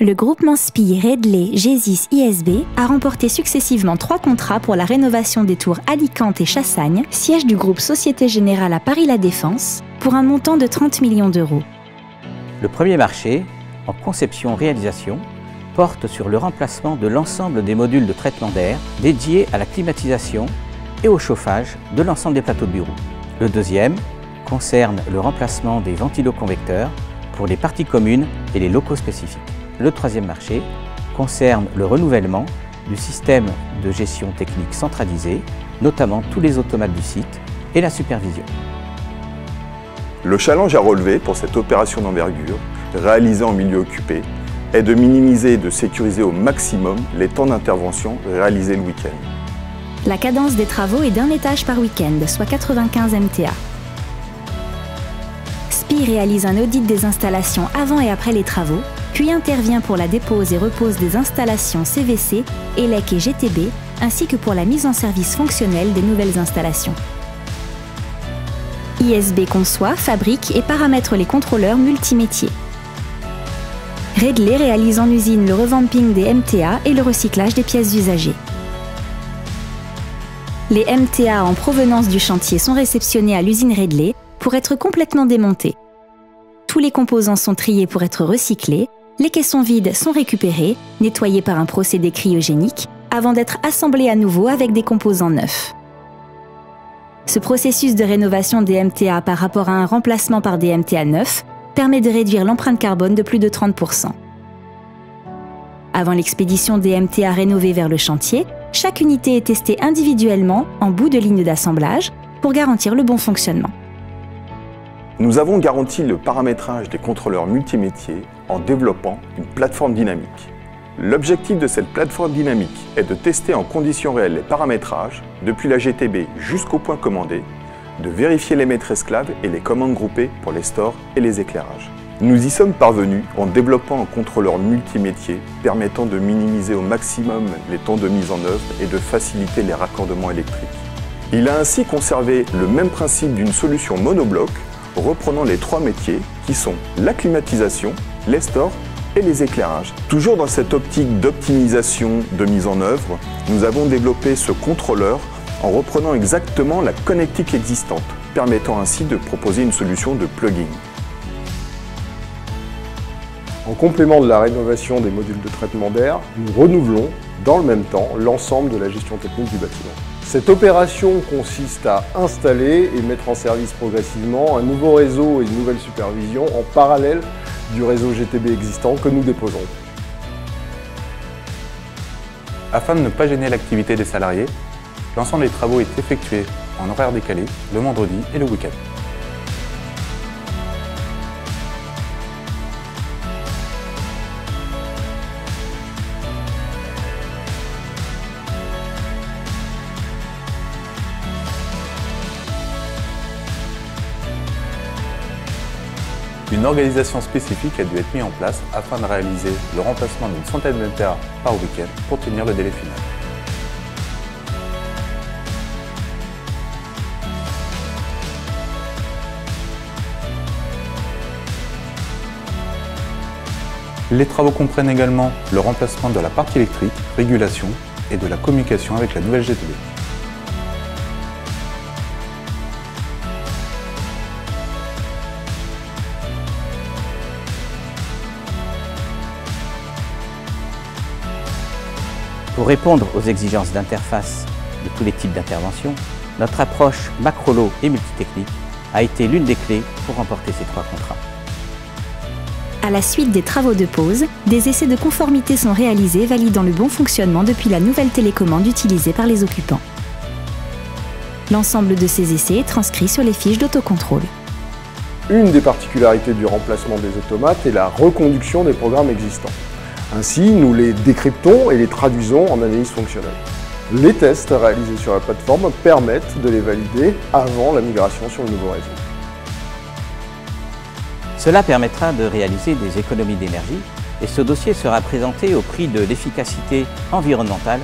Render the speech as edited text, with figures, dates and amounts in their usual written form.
Le groupement SPIE, Redley, Gesis, ISB a remporté successivement 3 contrats pour la rénovation des tours Alicante et Chassagne, siège du groupe Société Générale à Paris La Défense, pour un montant de 30 millions d'euros. Le premier marché, en conception-réalisation, porte sur le remplacement de l'ensemble des modules de traitement d'air dédiés à la climatisation et au chauffage de l'ensemble des plateaux de bureau. Le deuxième concerne le remplacement des ventiloconvecteurs pour les parties communes et les locaux spécifiques. Le troisième marché concerne le renouvellement du système de gestion technique centralisé, notamment tous les automates du site et la supervision. Le challenge à relever pour cette opération d'envergure, réalisée en milieu occupé, est de minimiser et de sécuriser au maximum les temps d'intervention réalisés le week-end. La cadence des travaux est d'1 étage par week-end, soit 95 MTA. SPIE réalise un audit des installations avant et après les travaux, puis intervient pour la dépose et repose des installations CVC, ELEC et GTB, ainsi que pour la mise en service fonctionnelle des nouvelles installations. ISB conçoit, fabrique et paramètre les contrôleurs multimétiers. Redley réalise en usine le revamping des MTA et le recyclage des pièces usagées. Les MTA en provenance du chantier sont réceptionnés à l'usine Redley pour être complètement démontés. Tous les composants sont triés pour être recyclés, les caissons vides sont récupérés, nettoyés par un procédé cryogénique, avant d'être assemblés à nouveau avec des composants neufs. Ce processus de rénovation des MTA par rapport à un remplacement par des MTA neufs permet de réduire l'empreinte carbone de plus de 30%. Avant l'expédition des MTA rénovés vers le chantier, chaque unité est testée individuellement en bout de ligne d'assemblage pour garantir le bon fonctionnement. Nous avons garanti le paramétrage des contrôleurs multimétiers en développant une plateforme dynamique. L'objectif de cette plateforme dynamique est de tester en conditions réelles les paramétrages, depuis la GTB jusqu'au point commandé, de vérifier les maîtresses claves et les commandes groupées pour les stores et les éclairages. Nous y sommes parvenus en développant un contrôleur multimétier permettant de minimiser au maximum les temps de mise en œuvre et de faciliter les raccordements électriques. Il a ainsi conservé le même principe d'une solution monobloc, reprenant les 3 métiers qui sont la climatisation, les stores et les éclairages. Toujours dans cette optique d'optimisation de mise en œuvre, nous avons développé ce contrôleur en reprenant exactement la connectique existante, permettant ainsi de proposer une solution de plugin. En complément de la rénovation des modules de traitement d'air, nous renouvelons dans le même temps l'ensemble de la gestion technique du bâtiment. Cette opération consiste à installer et mettre en service progressivement un nouveau réseau et une nouvelle supervision en parallèle du réseau GTB existant que nous déposons. Afin de ne pas gêner l'activité des salariés, l'ensemble des travaux est effectué en horaire décalé le vendredi et le week-end. Une organisation spécifique a dû être mise en place afin de réaliser le remplacement d'une centaine d'MTA par week-end pour tenir le délai final. Les travaux comprennent également le remplacement de la partie électrique, régulation et de la communication avec la nouvelle GTB. Pour répondre aux exigences d'interface de tous les types d'interventions, notre approche macrolo et multitechnique a été l'une des clés pour remporter ces 3 contrats. À la suite des travaux de pose, des essais de conformité sont réalisés validant le bon fonctionnement depuis la nouvelle télécommande utilisée par les occupants. L'ensemble de ces essais est transcrit sur les fiches d'autocontrôle. Une des particularités du remplacement des automates est la reconduction des programmes existants. Ainsi, nous les décryptons et les traduisons en analyse fonctionnelle. Les tests réalisés sur la plateforme permettent de les valider avant la migration sur le nouveau réseau. Cela permettra de réaliser des économies d'énergie et ce dossier sera présenté au prix de l'efficacité environnementale